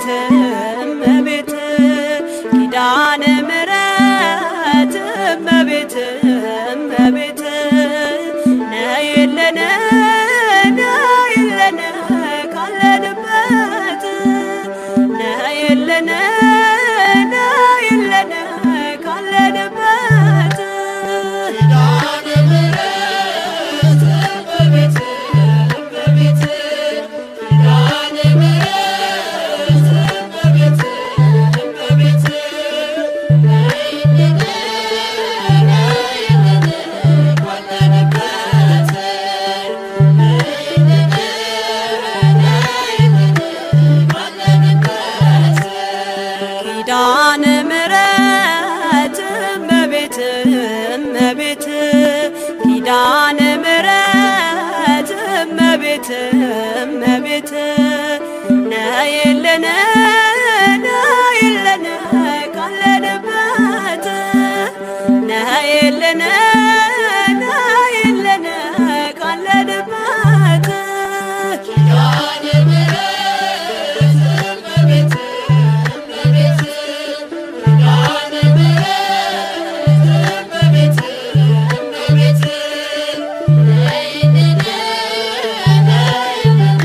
እመቤት እመቤት ኪዳነ ምሕረት እመቤት እመቤት ነይልን ነይልን ካለንበት ነይልን ነይልን ካለንበት ኪዳነ ምሕረት እመቤት እመቤት ኪዳነ ምሕረት እመቤት እመቤት ነይልን ነይልን ካለንበት ነይልን ነይልን ካለንበት ኪዳነ ምሕረት እመቤት እመቤት ኪዳነ ምሕረት እመቤት እመቤት ነይልን ነይልን ካለንበት ነይልን ነይልን ካለንበት ኪዳነ ምሕረት እመቤት እመቤት ኪዳነ ምሕረት እመቤት እመቤት ነይልን ነይልን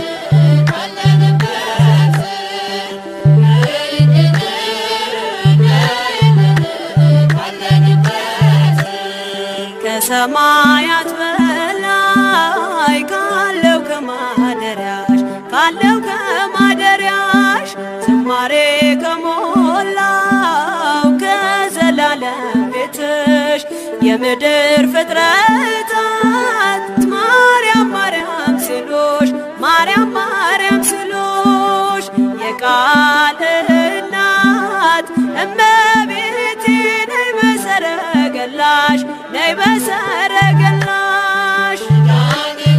ካለንበት ነይልን ነይልን ካለንበት ከሰማያት በላይ ካለው ከማደሪያሽ ዝማሬ ከሞላው ከዘላለም ቤትሽ የምድር ፍጥረታት ማርያም ማርያም ሲሉሽ ማርያም ማርያም ሲሉሽ የቃል እናት እመቤቴ ነይ በሰረገላሽ ነይ በሰረገላሽ ኪዳነ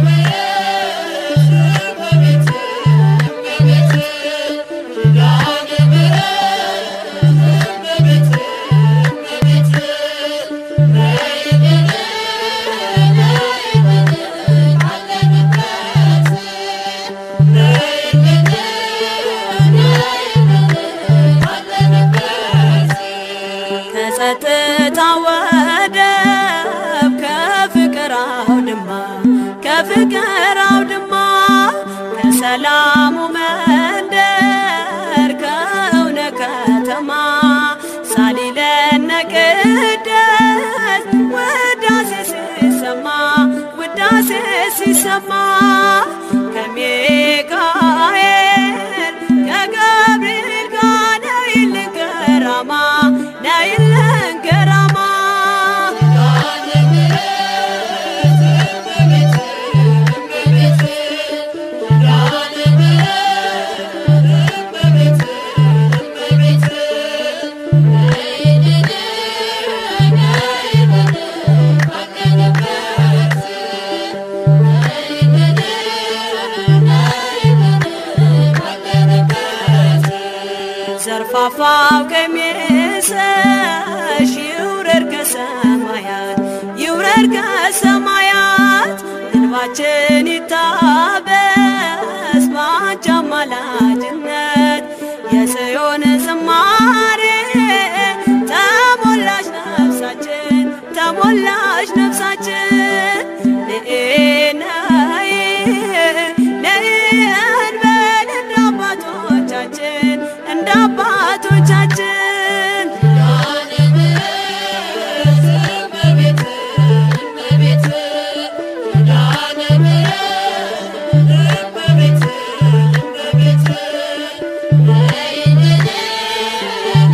ምሕረት እመቤት እመቤት ኪዳነ ምሕረት እመቤት እመቤት ነይልን ነይልን ካለንበት ነይልን ነይልን ካለንበት ከጸጥታ ወደብ ከፍቅር አውድማ ከሰላሙ መንደር ከእውነ ከተማ ሳሊለነ ቅደስ ውዳሴ ሲሰማ ከሚካኤል ከገብርኤል ጋር ነይልን ገራማ ነይልን ገራማ ኪዳነ ምሕረት እመቤት እመቤት ኪዳነ ምሕረት እመቤት እመቤት ነይልን ነይልን ካለንበት ነይልን ነይልን ካለንበት ዘርፋፋው ቀሚስሽ ይውረድ ከሰማያት እንባችን ይታበስ ባንቺ አማላጅነት የጽዮን ዝማሬ ተሞላሽ ነፍሳችን ነይ እንበል እንደ አባቶቻችን ኪዳነ ምሕረት እመቤት እመቤት ኪዳነ ምሕረት እመቤት እመቤት ነይልን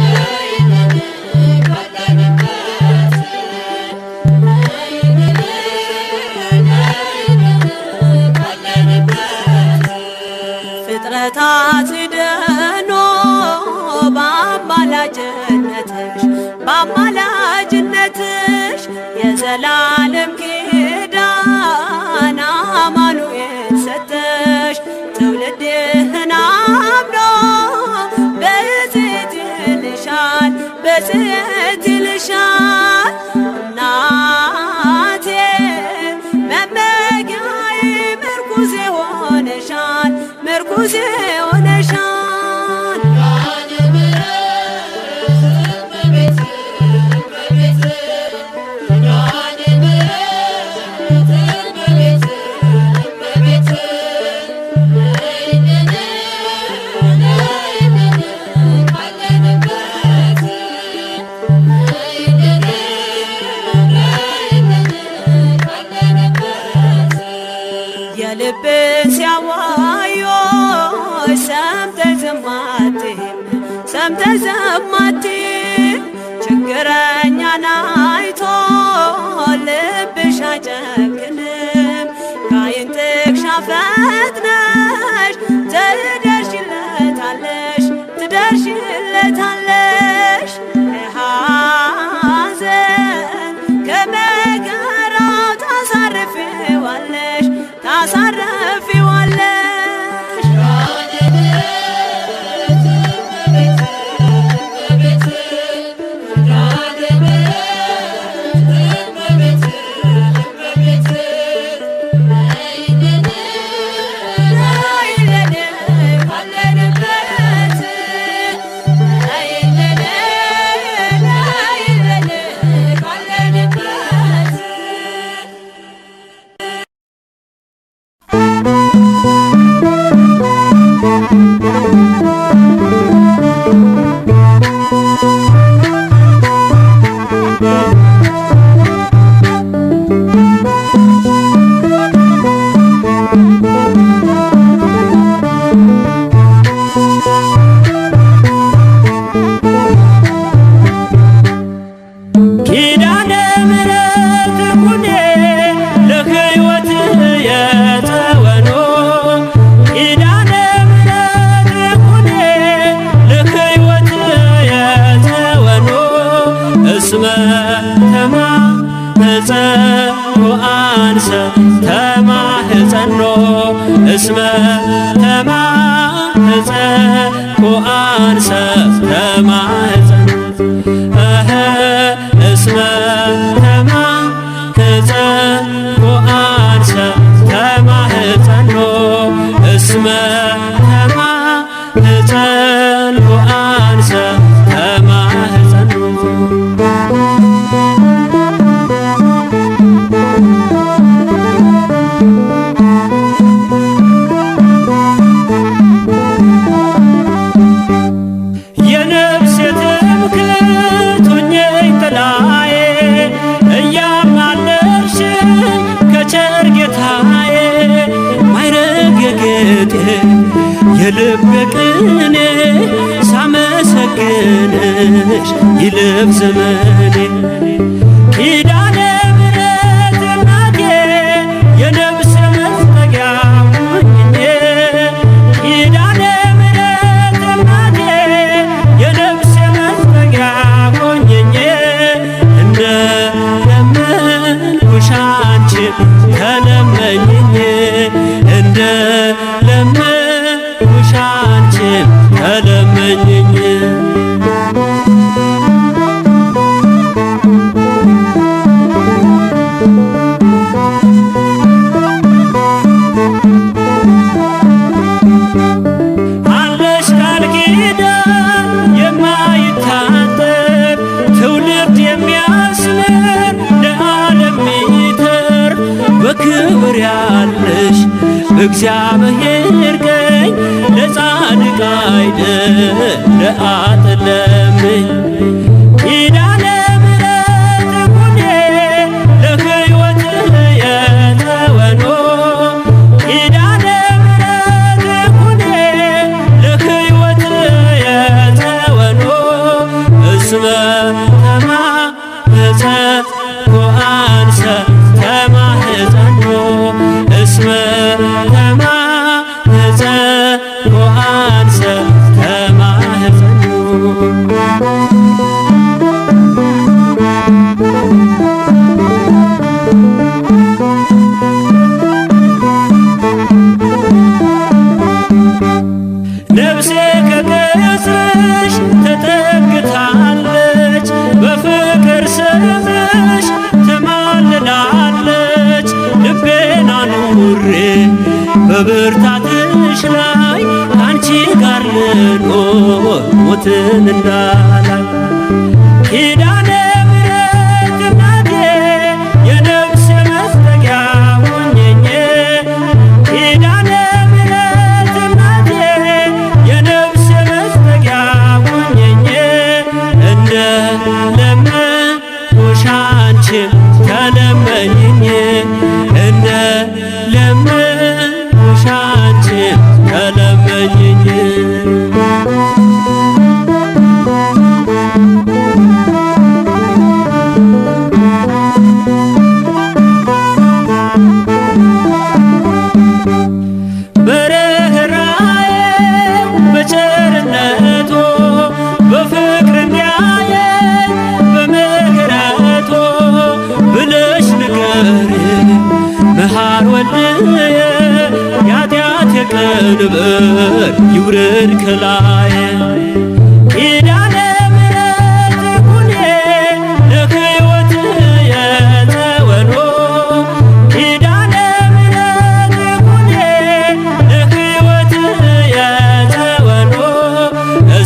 ነይልን ካለንበት ነይልን ነይልን ካለንበት ፍጥረታት ሊደኖ በአማላጅነትሽ የዘላለም ኪዳን አማኑኤል ሰጠሽ ትውልድህን አምኖ በጽት ይልሻል እናቴ መመጊያዬ ምርኩዜ ሆነሻል ሰምተሽ ዝም አትይም ችግረኛን አይቶ ልብሽ አይጨክንም ከዓይን ጥቅሻ ፈጥነሽ ትደርሽለታለሽ ትደርሽለታለሽ ከሐዘን ከመከራው ታሳርፊዋለሽ ታሳርፊዋለሽ እስመ ተማህፀንኩ አንሰ ተማህፀን እስመ ተማህፀንኩ አንሰ ተማህፀኖ እስመ ተማህፀንኩ አንሰ ተማህፀኖ የልብ ቅኔ ሳመሰግንሽ ይለፍ ዘመኔ ኪዳነ ምሕረት እናቴ የነፍስ መጠጊያ ሁኚኝ ኪዳነ ምሕረት እናቴ የነፍስ መጠጊያ ሁኚኝ እንደ ለመንኩሽ አንቺ ተለመኝኝ እንደ አንቺን ተለመኝኝ አለሽ ቃል ኪዳን የማይታጠብ ትውልድ የሚያስምር ለዓለም የሚተርፍ በክብር ያለሽ በእግዚአብሔር ቀኝ ለጻድቅ አይደል ለአጥለምኝ ኪዳነ ምሕረት ኩኔ ለሕይወት የተወኖ ኪዳነ ምሕረት ኩኔ ለሕይወት የተወኖ እስመ ተማህፀንኩ አንሰ ተማህፀኖ እስመ ተማህፀንኩ አንሰ ተማህፀኖ ነፍሴ ከቅጽርሽ ተጠግታለች በፍቅር ስምሽ ትማልላለች ልቤን አኑሬ በብርታትሽ ላይ ከአንቺ ጋር ልኖር ሞትን እንዳላይ ኪዳነ ምሕረት እናቴ የነፍስ መጠጊያ ሁኚኝ ኪዳነ ምሕረት እናቴ የነፍስ መጠጊያ ሁኚኝ እንደ ለመንኩሽ አንቺም ተለመኝኝ እንደ ለመንኩሽ አንቺም ተለመኝኝ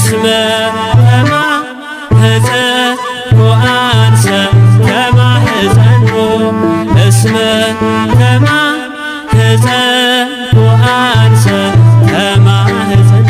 እስመ ተማኅፀንኩ አንሰ ከማኅፀኑ እስመ ተማኅፀንኩ አንሰ ከማኅፀኑ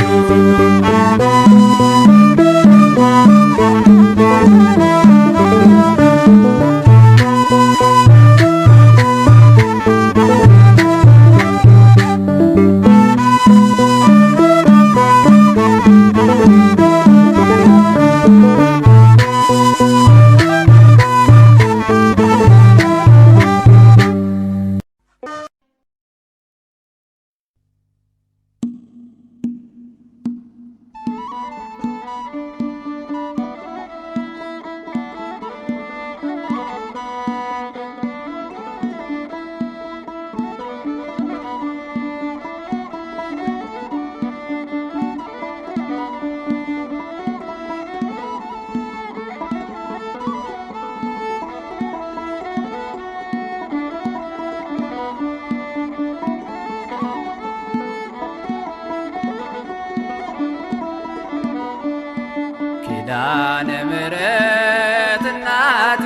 ኪዳነ ምሕረት እናቴ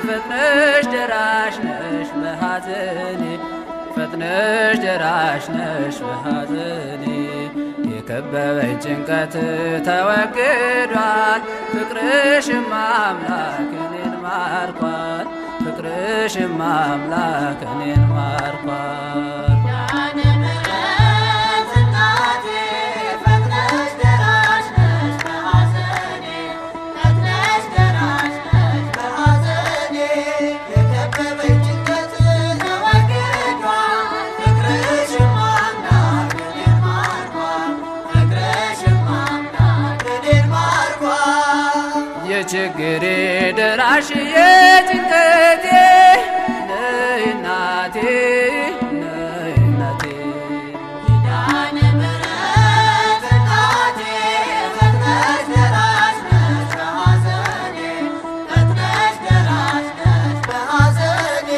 ፈጥነሽ ደራሽ ነሽ በሐዘኔ ፈጥነሽ ደራሽ ነሽ በሐዘኔ የከበበኝ ጭንቀት ተወግዷል ፍቅርሽም አምላክ እኔን ማርኳል ፍቅርሽም አምላክ እኔን ማርኳል የችግሬ ደራሽ የጭንቀቴ ነይ እናቴ ነይ እናቴ ኪዳነ ምሕረት እናቴ ፈጥነሽ ደራሽ ነሽ በሐዘኔ ፈጥነሽ ደራሽ ነሽ በሐዘኔ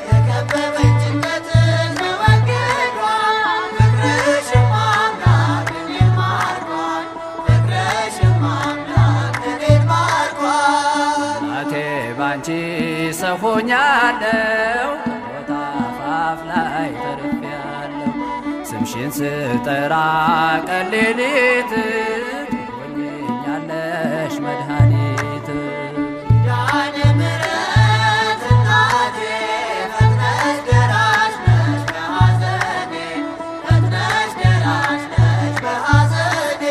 የከበበኝ ጭንቀት ተወግዷል ፍቅርሽም አምላክ እኔን ማርኳል ፍቅርሽም አምላክ እኔን ባንቺ ሰው ሆኛለሁ ከሞት አፋፍ ላይ ተርፌያለሁ ስምሽን ስጠራ ቀን ሌሊት ትሆኚኛለሽ መድኃኒት ኪዳነ ምሕረት እናቴ ፈጥነሽ ደራሽ ነሽ በሐዘኔ ፈጥነሽ ደራሽ ነሽ በሐዘኔ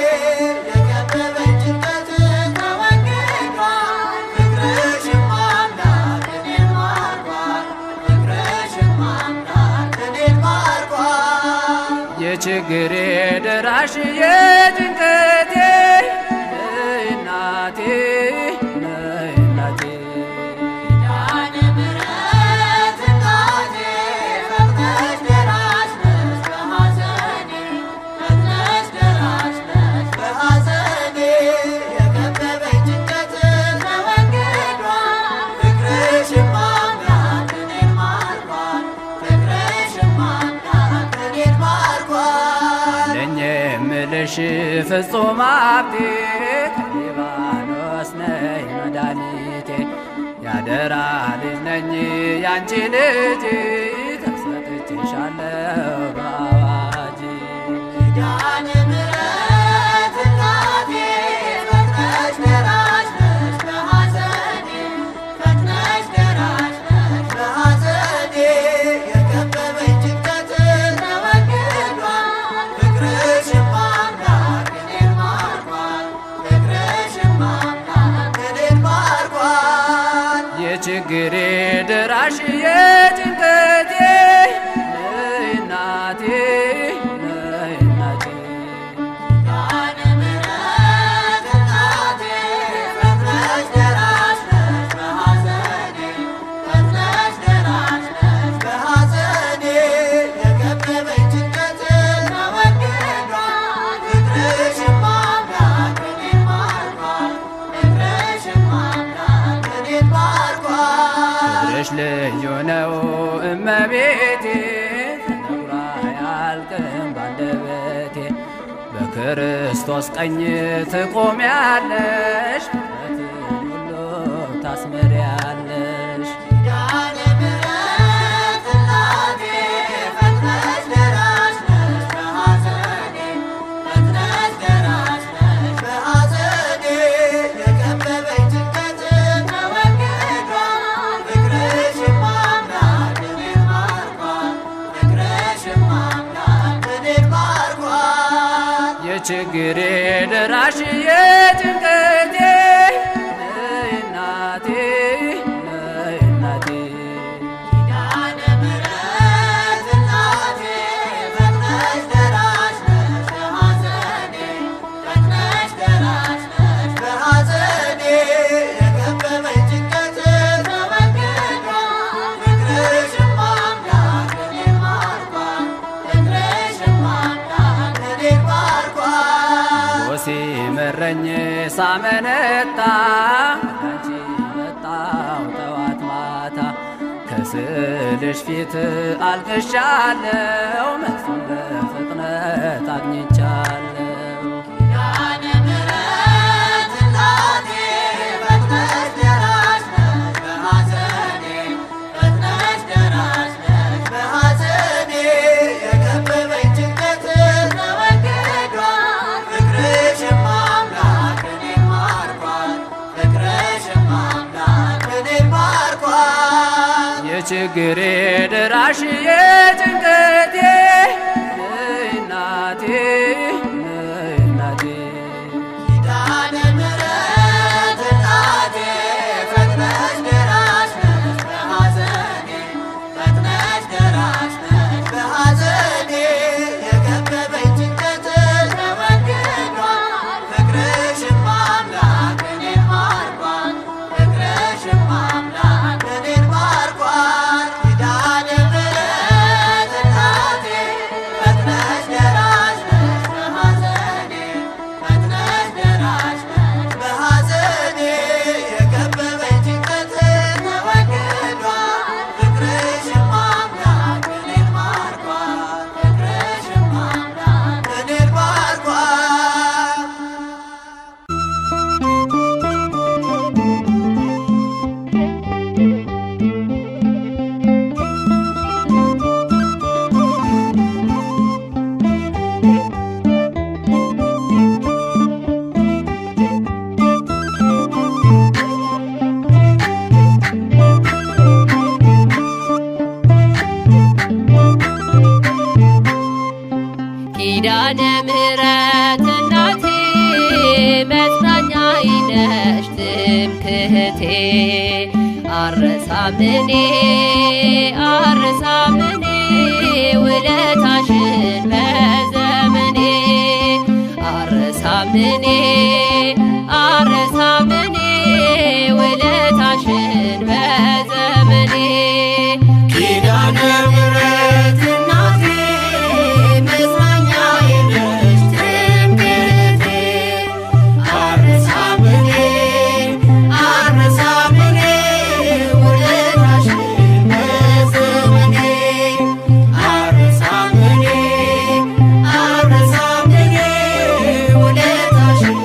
የከበበኝ ጭንቀት ተወግዷል ፍቅርሽም የችግሬ ደራሽ የጭንቀቴ ነይ እናቴ ነይ እናቴ ኪዳነ ምሕረት እናቴ ፈጥነሽ ደራሽ ነሽ በሐዘኔ ፈጥነሽ ደራሽ ነሽ በሐዘኔ የከበበኝ ጭንቀት ተወግዷል ፍቅርሽም አምላክ እኔን ማርኳል ፍቅርሽም አምላክ እኔን ማርኳል ለእኔ የምልሽ ፍጹም ሀብቴ ከሊባኖስ ነይ መድኃኒቴ ያደራ ልጅ ነኝ ያንቺ ልጅ ተሰጥቼሻለሁ በአዋጅ ኪዳነ ምሕረት እናቴ ፈጥነሽ ደራሽ ነሽ በሐዘኔ ፈጥነሽ ደራሽ ነሽ በሐዘኔ የከበበኝ ጭንቀት ተወግዷል ፍቅርሽም አምላክ እኔን ማርኳል ፍቅርሽም አምላክ እኔን ማርኳል የችግሬ ደራሽ የጭንቀቴ ነይ እናቴ ነይ እናቴ ኪዳነ ምሕረት እናቴ ፈጥነሽ ደራሽ ነሽ በሐዘኔ ፈጥነሽ ደራሽ ነሽ በሐዘኔ የከበበኝ ጭንቀት ተወግዷል ፍቅርሽም አምላክ እኔን ማርኳል ፍቅርሽም አምላክ እኔን ማርኳል ፍቅርሽ ልዩ ነው እመቤቴ ተነግሮ አያልቅም ባንደበቴ በክርስቶስ ቀኝ ትቆሚያለሽ፣ ምሕረትን ሁሉ ታስምሪያለሽ። ኪዳነ ምሕረት እናቴ ፈጥነሽ ደራሽ ነሽ በሐዘኔ፣ ፈጥነሽ ደራሽ ነሽ በሐዘኔ። የከበበኝ ጭንቀት ተወግዷል፣ ፍቅርሽም አምላክ እኔን ማርኳል፣ ፍቅርሽም አምላክ እኔን ማርኳል። የችግሬ ደራሽ የጭንቀቴ ነይ እናቴ ነይ እናቴ። ኪዳነ ምሕረት እናቴ ፈጥነሽ ደራሽ ነሽ በሐዘኔ፣ ፈጥነሽ ደራሽ ነሽ በሐዘኔ። የከበበኝ ጭንቀት ተወግዷል፣ ፍቅርሽም አምላክ እኔን ማርኳል፣ ፍቅርሽም አምላክ እኔን ማርኳል። ሲመረኝ ሳመነታ አንቺ መጣሁ ጠዋት ማታ፣ ከስዕልሽ ፊት አልቅሻለሁ፣ መልሱን በፍጥነት አግኝቻለሁ። ኪዳነ ምሕረት እናቴ ፈጥነሽ ደራሽ ነሽ በሐዘኔ፣ ፈጥነሽ ደራሽ ነሽ በሐዘኔ። የከበበኝ ጭንቀት ተወግዷል፣ ፍቅርሽም አምላክ እኔን ማርኳል፣ ፍቅርሽም አምላክ እኔን ማርኳል። የችግሬ ደራሽ የጭንቀቴ ነይ እናቴ ነይ እናቴ። ኪዳነ ምሕረት እናቴ ፈጥነሽ ደራሽ ነሽ በሐዘኔ፣ ፈጥነሽ ደራሽ ነሽ በሐዘኔ። የከበበኝ ጭንቀት ተወግዷል፣ ፍቅርሽም አምላክ እኔን ማርኳል፣ ፍቅርሽም አምላክ እኔን ማርኳል። ኪዳነ ምሕረት እናቴ ፈጥነሽ ደራሽ ነሽ በሐዘኔ፣ ፈጥነሽ ደራሽ ነሽ በሐዘኔ። የከበበኝ ጭንቀት ተወግዷል፣ ፍቅርሽም አምላክ እኔን ማርኳል፣ ፍቅርሽም አምላክ እኔን ማርኳል። ኪዳነ ምሕረት እናቴ መጽናኛዬ ነሽ ትምክህቴ፣ አልረሳም እኔ ውለታሽን በዘመኔ፣ አልረሳም እኔ ውለታሽን በዘመኔ። ኪዳነ ምሕረት እናቴ መጽናኛዬ ነሽ ትምክህቴ፣ አልረሳም እኔ ውለታሽን በዘመኔ፣ አልረሳም እኔ ውለታሽን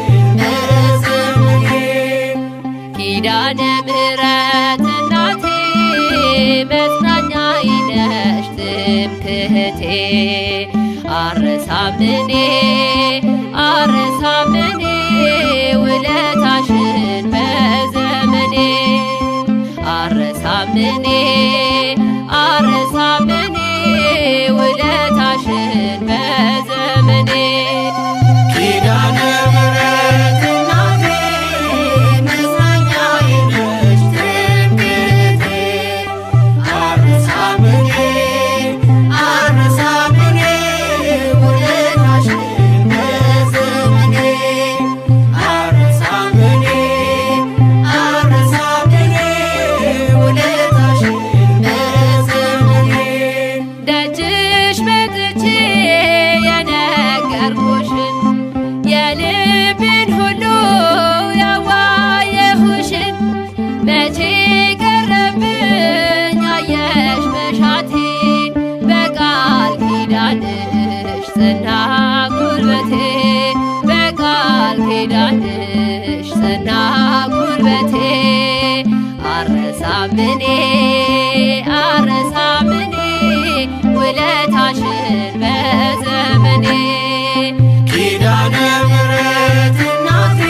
ኪዳንሽ ጸና ጉልበቴ አረሳምኔ አረሳምኔ ውለታሽን በዘመኔ ኪዳነ ምሕረት እናቴ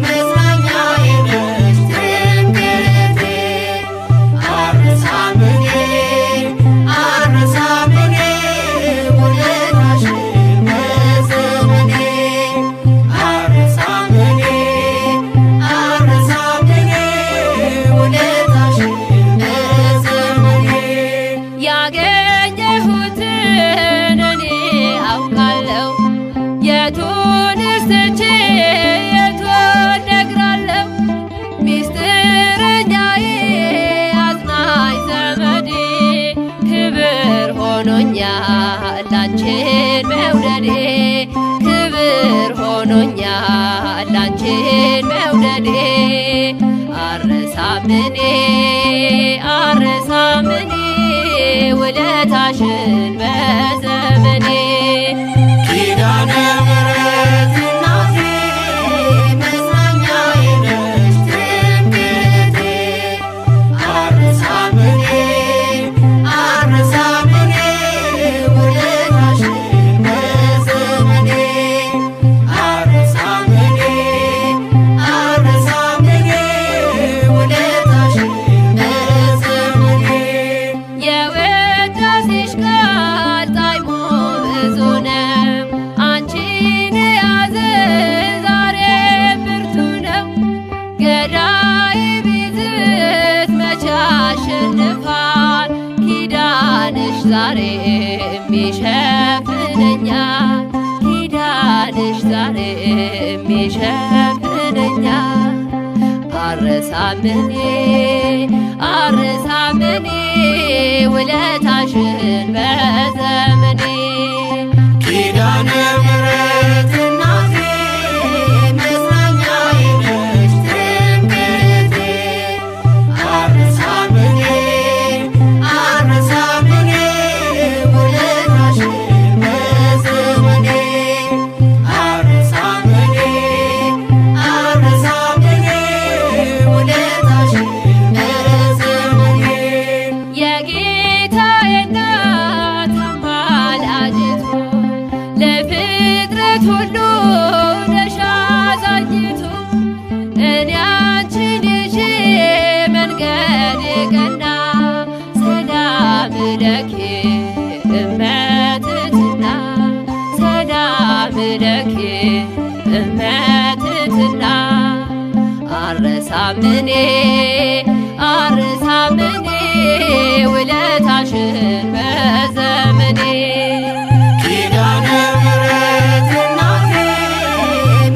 መጽናኛዬ ነሽ ትምክህቴ አረሳምኔ አረሳምኔ ውለታሽን በዘመኔ አረሳምኔ አረሳምኔ ውለታሽን በዘመኔ ያገኘሁትን እኔ አውቃለሁ የቱንስ ትቼ የቱን ነግራለሁ ሚስጥረኛዬ አጽናኝ ዘመዴ ክብር ሆኖኛል ላንቺን መውደዴ ክብር ሆኖኛል ላንቺን መውደዴ አረሳምኔ አረሳምኔ ውለታሽን በዘመኔ ኪዳነ ምሕረት እናቴ መጽናኛዬ ነሽ ትምክህቴ አረሳምኔ አረሳምኔ ውለታሽን በዘመኔ አረሳምኔ አረሳምኔ ውለታሽን በዘመኔ የውዳሴሽ ቃል ጣዕሙ ብዙ ነው አንቺን የያዘ ዛሬ ብርቱ ነው ገዳይ ቢዝት መቼ ያሸንፋል ኪዳንሽ ዛሬም ይሸፍነኛል ኪዳንሽ ዛሬም ይሸፍነኛል አረሳምኔ አረሳምኔ ውለታሽን በዘመኔ ኪዳነ ምሕረት እናቴ መጽናኛዬ ነሽ ትምክህቴ አረሳምኔ አረሳምኔ ውለታሽን በዘመኔ አረሳምኔ አረሳምኔ ውለታሽን በዘመኔ የጌታዬ እናት አማላጅቱ ለፍጥረት ሁሉ ነሽ አዛኝቱ እኔ አንቺን ይዤ መንገድ ቀና ሰላም ለኪ እመትትና ሰላም ለኪ እመትትና አረሳምኔ አረሳምኔ ውለታሽን በዘመኔ ኪዳነ ምሕረት እናቴ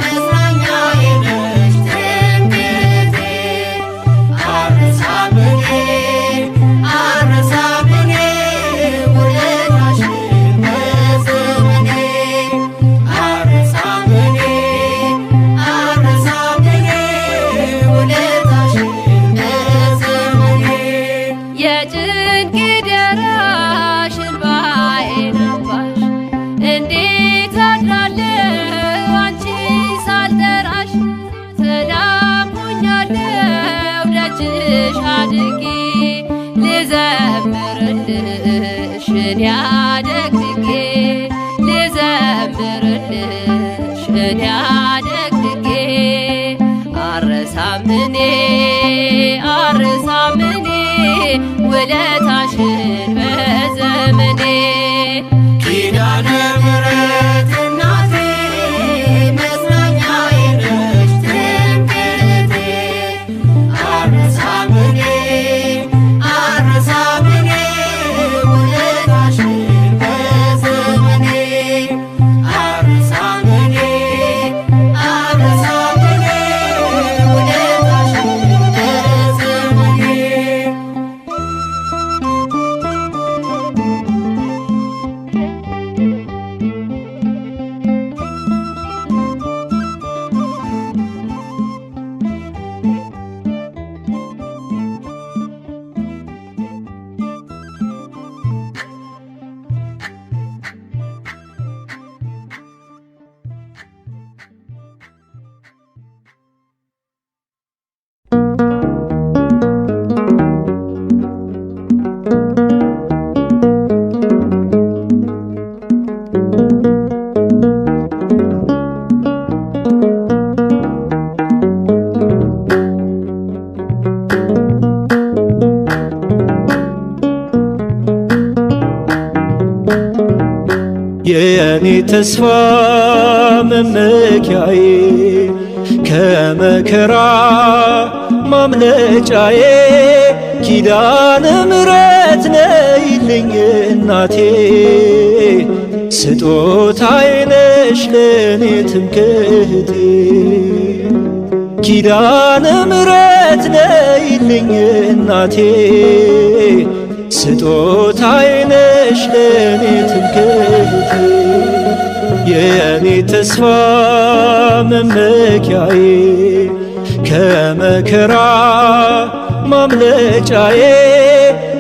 መጽናኛዬ ነሽ ትምክህቴ አረሳምኔ አረሳምኔ ውለታሽን በዘመኔ አረሳምኔ አረሳምኔ ውለታሽን በዘመኔ የጭንቅ ደራሽ ተስፋ መመኪያዬ ከመከራ ማምለጫዬ ኪዳነ ምሕረት ነይልኝ እናቴ ስጦታዬ ነሽ ለኔ ትምክህቴ ኪዳነ ምሕረት ነይልኝ እናቴ ስጦታዬ ነሽ ለኔ ትምክህቴ የኔ ተስፋ መመኪያዬ ከመከራ ማምለጫዬ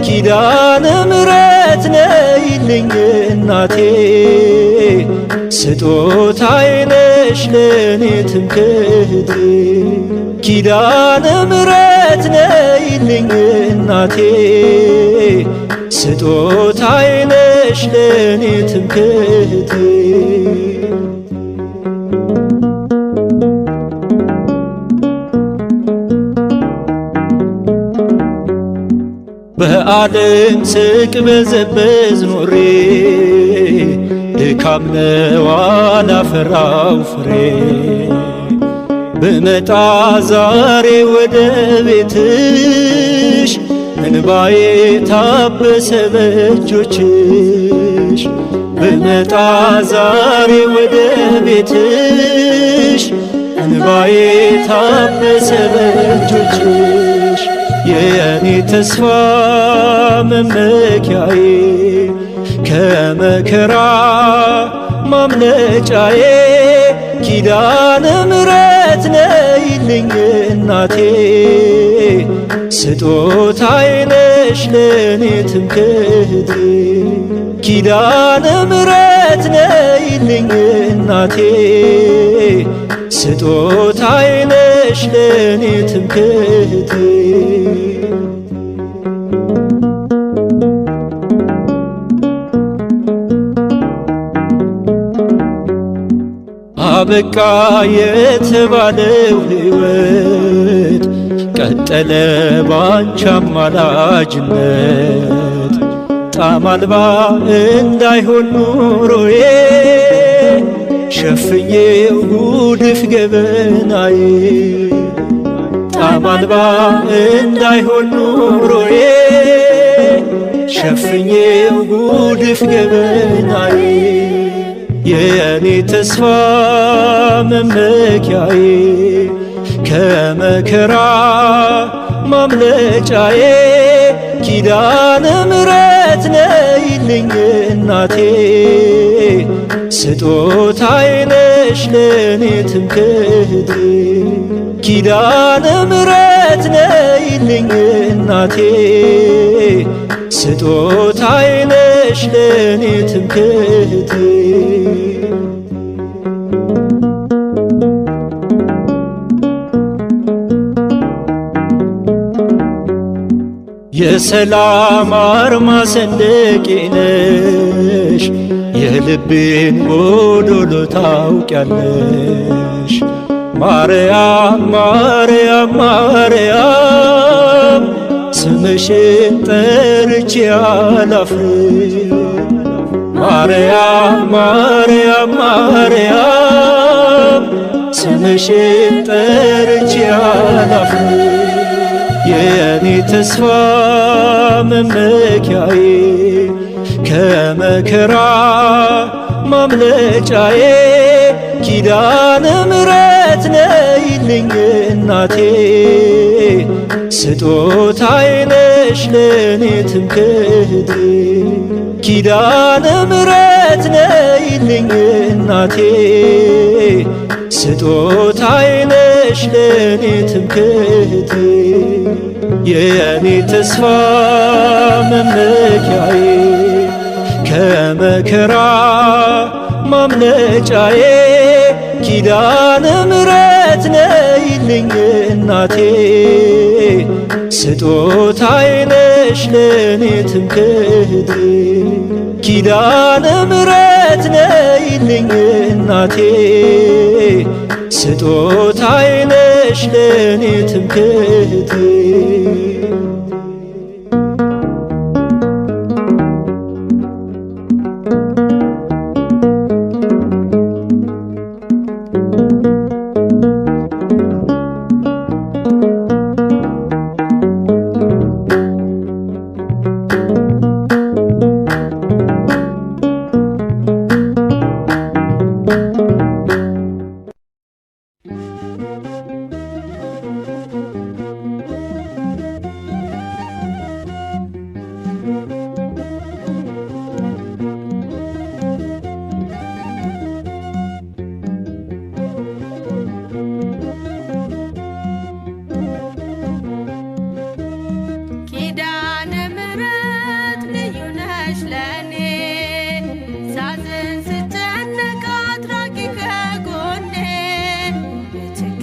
ኪዳነ ምሕረት ነይልኝ እናቴ ስጦታዬ ነሽ ለኔ ትምክህቴ ኪዳነ ምሕረት ነይልኝ እናቴ ስጦታዬ ነሽ ለኔ ትምክህቴ በዓለም ስቅበዘበዝ ኖሬ ድካም ነው አላፈራው ፍሬ ብመጣ ዛሬ ወደ ቤትሽ እንባዬ ታበሰ በእጆችሽ ብመጣ ዛሬ ወደ ቤትሽ እንባዬ ታበሰ በእጆችሽ የኔ ተስፋ መመኪያዬ ከመከራ ማምለጫዬ ኪዳነ ምሕረት ነይልኝ እናቴ ስጦታዬ ነሽ ለኔ ትምክህቴ ኪዳነ ምሕረት ነይልኝ እናቴ ስጦታዬ ነሽ ለኔ ትምክህቴ አበቃ የተባለው ሕይወት ቀጠለ ባንቺ አማላጅነት ጣዕም አልባ እንዳይሆን ኑሮዬ ሸፍኜው ጉድፍ ገበናዬ ጣዕም አልባ እንዳይሆን ኑሮዬ ሸፍኜው ጉድፍ ገበናዬ የኔ ተስፋ መመኪያዬ ከመከራ ማምለጫዬ ኪዳነ ምሕረት ነይልኝ እናቴ ስጦታዬ ነሽ ለኔ ትምክህቴ ኪዳነ ምሕረት ነይልኝ እናቴ ስጦታዬ ነሽ ለኔ ትምክህቴ የሰላም አርማ ሰንደቄ ነሽ የልቤን ጎዶሎ ታውቂያለሽ ማርያም ማርያም ማርያም ስምሽን ጠርቼ አላፍርም ማርያም ማርያም ማርያም ስምሽን ጠርቼ አላፍርም የኔ ተስፋ መመኪያዬ ከመከራ ማምለጫዬ ኪዳነ ምሕረት ነይልኝ እናቴ ስጦታዬ ነሽ ለኔ ትምክህቴ ኪዳነ ምሕረት ነይልኝ እናቴ ስጦታዬ ነሽ ለኔ ትምክህቴ የኔ ተስፋ መመኪያዬ ከመከራ ማምለጫዬ ኪዳነ ምሕረት ነይልኝ እናቴ ስጦታዬ ነሽ ለኔ ትምክህቴ ኪዳነ ምሕረት ነይልኝ እናቴ ስጦታዬ ነሽ ለኔ ትምክህቴ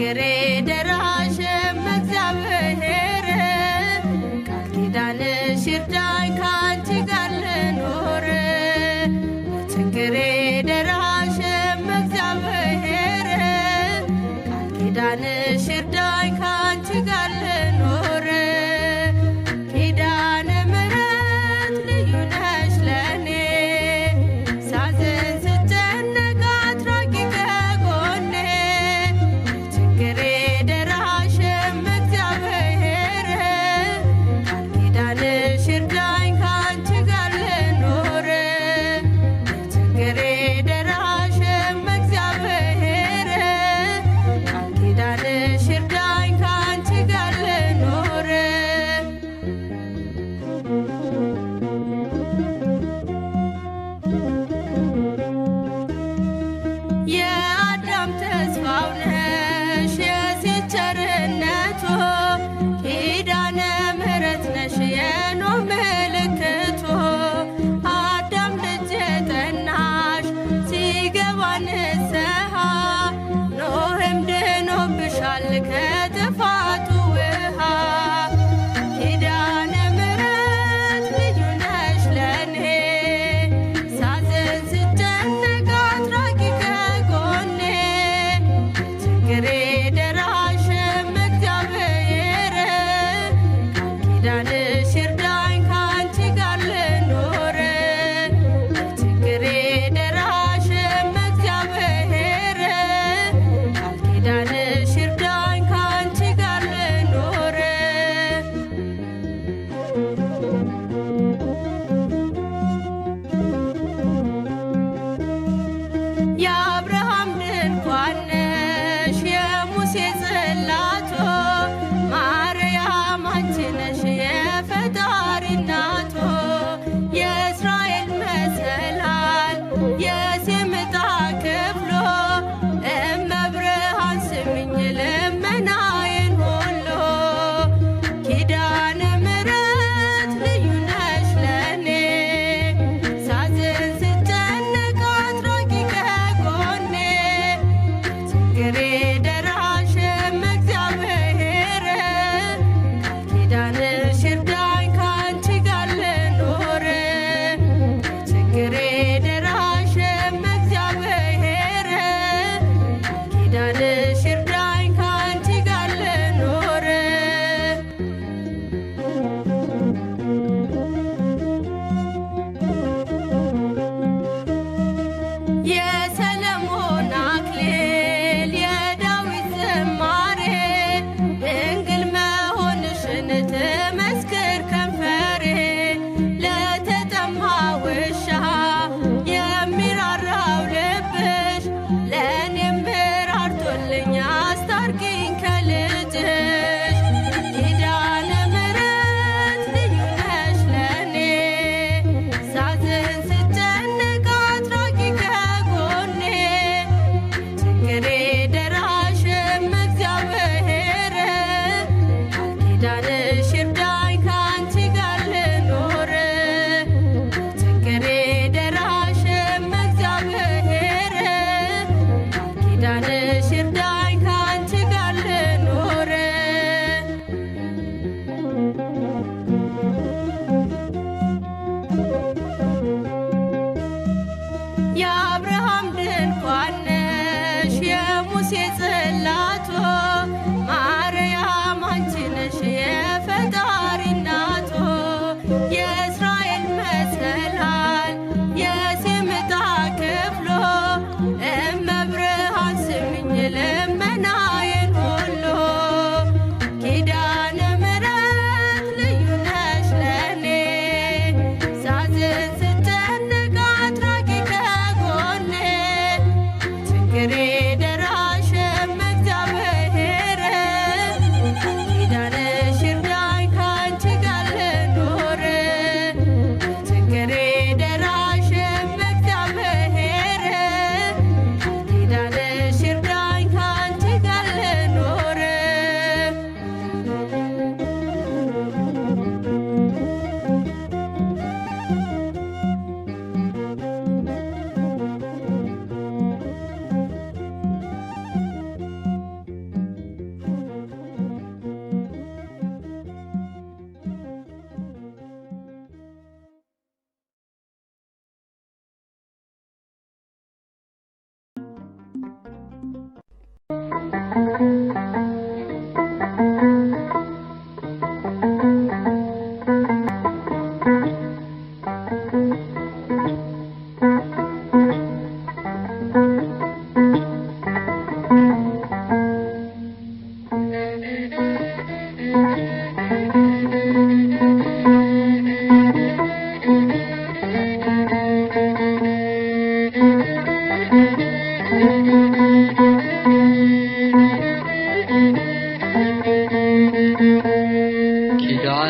ለችግሬ ደራሽም እግዚአብሔር ቃል ኪዳንሽ ይርዳኝ ካንቺ ጋር ልኖር ለችግሬ ደራሽም እግዚአብሔር ቃል ኪዳንሽ ይርዳኝ ካንቺ ጋር ልኖር ኪዳነ ምሕረት ልዩ ነሽ ለኔ ሳዝን ስጨነቅ አትራቂ ከጎኔ ለችግሬ ደራሽም እግዚአብሔር ቃል ኪዳንሽ ይርዳኝ ካንቺ ጋር ልኖር ለችግሬ ደራሽም እግዚአብሔር ቃል ኪዳንሽ ይርዳኝ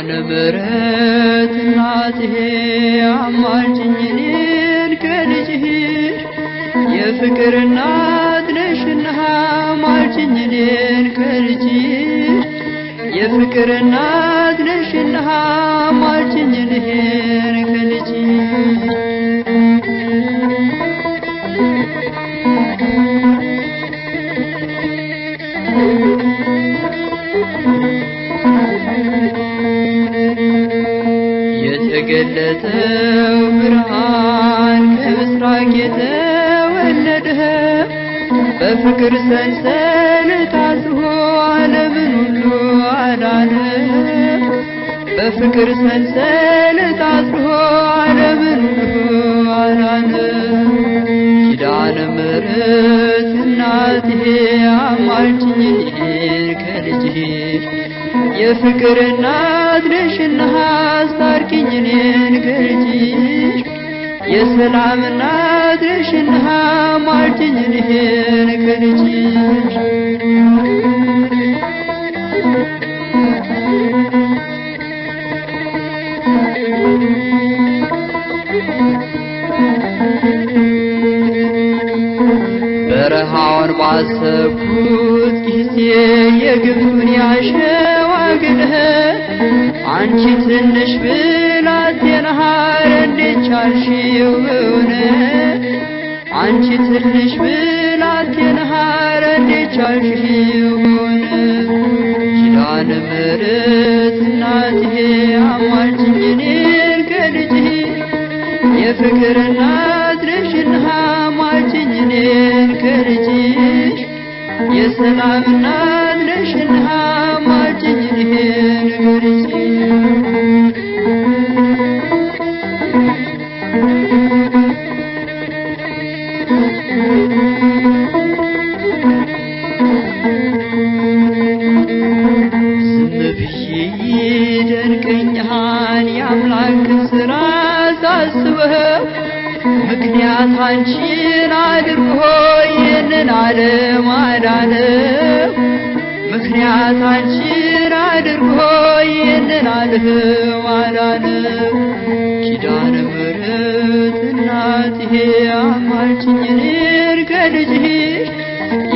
ኪዳነ ምሕረት እናቴ አማልጅኝ እኔን ከልጅሽ የፍቅር እናት ነሽና አማልጅኝ እኔን ከልጅሽ የፍቅር እናት ነሽና አማልጅኝ እኔን ከልጅሽ የተገለጠው ብርሃን ከምስራቅ የተወለደ በፍቅር ሰንሰለት አስሮ ዓለምን ሁሉ አዳነ በፍቅር ሰንሰለት አስሮ ዓለምን ሁሉ አዳነ ኪዳነ ምሕረት እናቴ አማልጅኝ እኔን ከልጅሽ የፍቅር እናት ነሽና አስታርቂኝ እኔን ከልጅሽ የሰላም እናት ነሽና አማልጅኝ እኔን ከልጅሽ በረሃውን ባሰብኩት ጊዜ የግብፁን ያሸዋ ግለት አንቺ ትንሽ ብላቴና እንዴት ቻልሽው በእውነት አንቺ ትንሽ ብላቴና እንዴት ቻልሽው በእውነት ኪዳነ ምሕረት እናቴ አማልጅኝ እኔን ከልጅሽ የፍቅር እናት ነሽና አማልጅኝ እኔን ከልጅሽ የሰላም እናት ነሽና አማልጅኝ እኔን ከልጅሽ ዝም ብዬ ይደንቀኛል የአምላክን ሥራ ሳስበው ምክንያት አንቺን አድርጎ ይህንን ዓለም አዳነው ምክንያት አንቺን አድርጎ ይህንን ዓለም አዳነው ኪዳነ ምሕረት እናቴ አማልጅኝ እኔን ከልጅሽ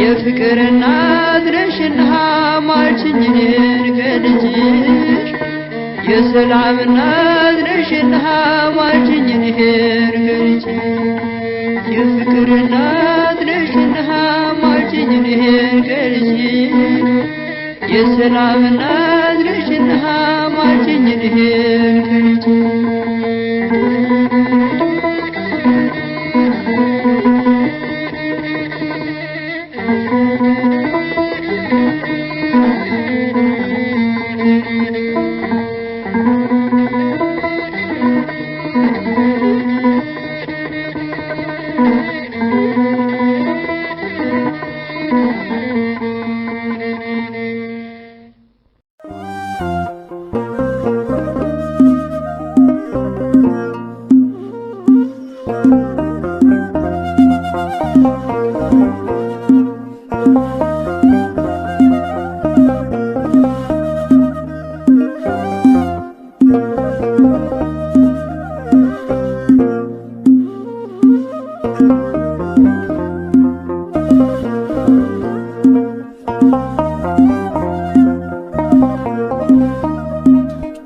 የፍቅር እናት ነሽና አማልጅኝ እኔን ከልጅሽ የሰላም እናት ነሽና አማልጅኝ እኔን ከልጅሽ የፍቅር እናት ነሽና አማልጅኝ እኔን ከልጅሽ የሰላም እናት ነሽና አማልጅኝ እኔን ከልጅሽ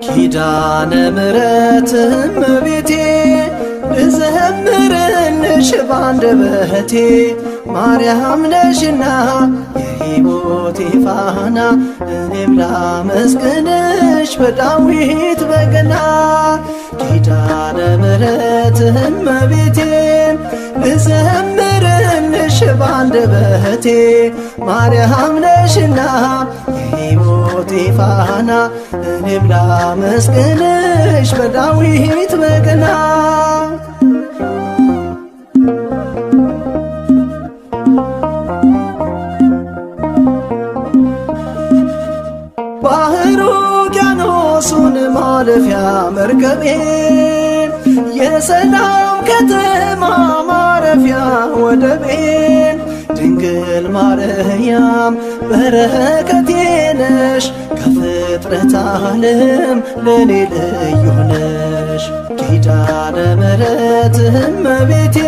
ኪዳነ ምሕረት እመቤቴ ልዘምርልሽ ባንደበቴ ማርያም ነሽና የሕይወቴ ፋና እኔም ላመስግንሽ በዳዊት በገና ኪዳነ ምሕረት እመቤቴ ልዘምርልሽ ባንደበቴ ማርያም ነሽና የሕይወቴ ፋና እኔም ላመስግንሽ በዳዊት በገና ባህሩ ውቅያኖሱን ማለፊያ መርከቤ የሰላም ከተማ ማረፊያ ወደቤ ድንግል ድንግል ማርያም በረከቴ ነሽ ከፍጥረት ዓለም ለኔ ልዩ ነሽ። ኪዳነ ምሕረት እመቤቴ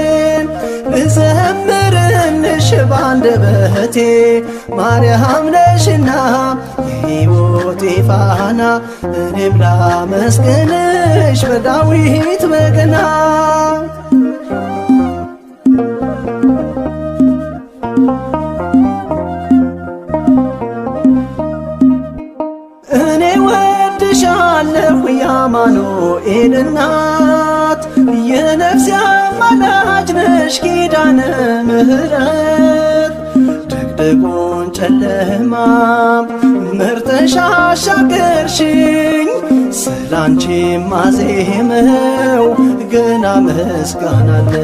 ልዘምርልሽ ባንደበቴ ማርያም ነሽና የሕይወቴ ፋና እኔም ላመስግንሽ በዳዊት በገና። እኔ ወድሻለሁ የአማኑኤል እናት የነፍሴ አማላጅ ነሽ ኪዳነ ምሕረት። ድቅድቁን ጨለማ መርጠሽ አሻገርሽኝ ስላንቺ ማዜመው ገና ምስጋና አለ።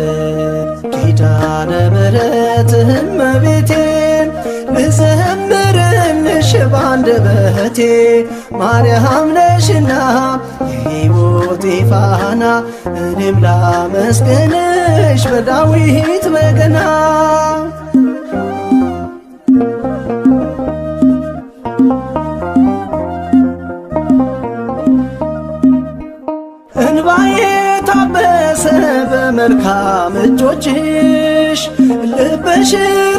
ኪዳነ ምሕረት እመቤቴ ልዘምርልሽ ባንደበቴ ማርያም ነሽና የሕይወቴ ፋና እኔም ላመስግንሽ በዳዊት በገና። እንባዬ ታበሰ በመልካም እጆችሽ ልብሽ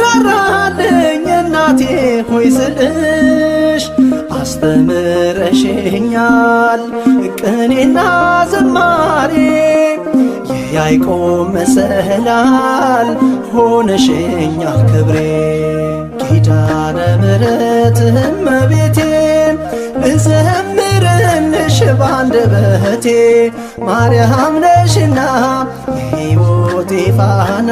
ራራልኝ እናቴ ሆይ ስልሽ። አስተምረሽኛል ቅኔና ዝማሬ የያዕቆብ መሰላል ሆነሽኛል ክብሬ። ኪዳነ ምሕረት እመቤቴ ልዘምርልሽ ባንደበቴ ማርያም ነሽና የሕይወቴ ፋና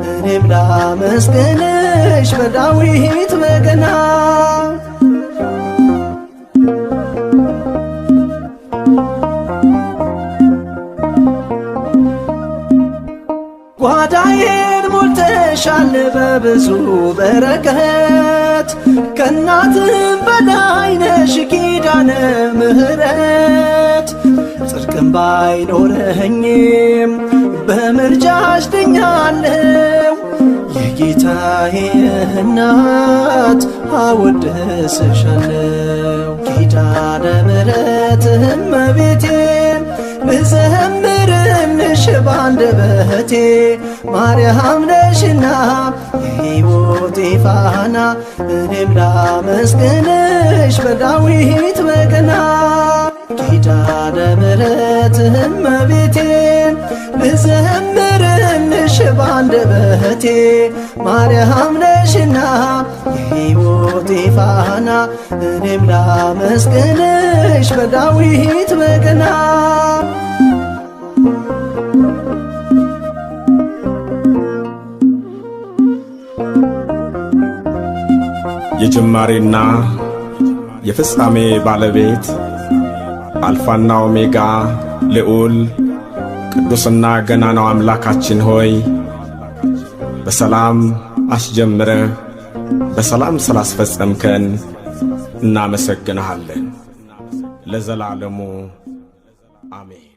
እኔም ላመስግንሽ በዳዊት በገና። ጓዳዬን ሞልተሻል በብዙ በረከት ከእናትም በላይ ነሽ ኪዳነ ምሕረት። ጽድቅም ባይኖረኝም በምልጃሽ ድኛለሁ የጌታዬ እናት አወድስሻለሁ። ኪዳነ ምሕረት እመቤቴ ልዘምርልሽ ባንደበቴ ማርያም ነሽና የሕይወቴ ፋና እኔም ላመስግንሽ በዳዊት በገና። ኪዳነ ምሕረት እመቤቴ ልዘምርልሽ ባንደበቴ ማርያም ነሽና የሕይወቴ ፋና እኔም ላመስግንሽ በዳዊት በገና። የጅማሬና የፍጻሜ ባለቤት አልፋና ኦሜጋ ልዑል ቅዱስና ገናናው አምላካችን ሆይ በሰላም አስጀምረህ በሰላም ስላስፈጸምከን እናመሰግንሃለን። ለዘላለሙ አሜን።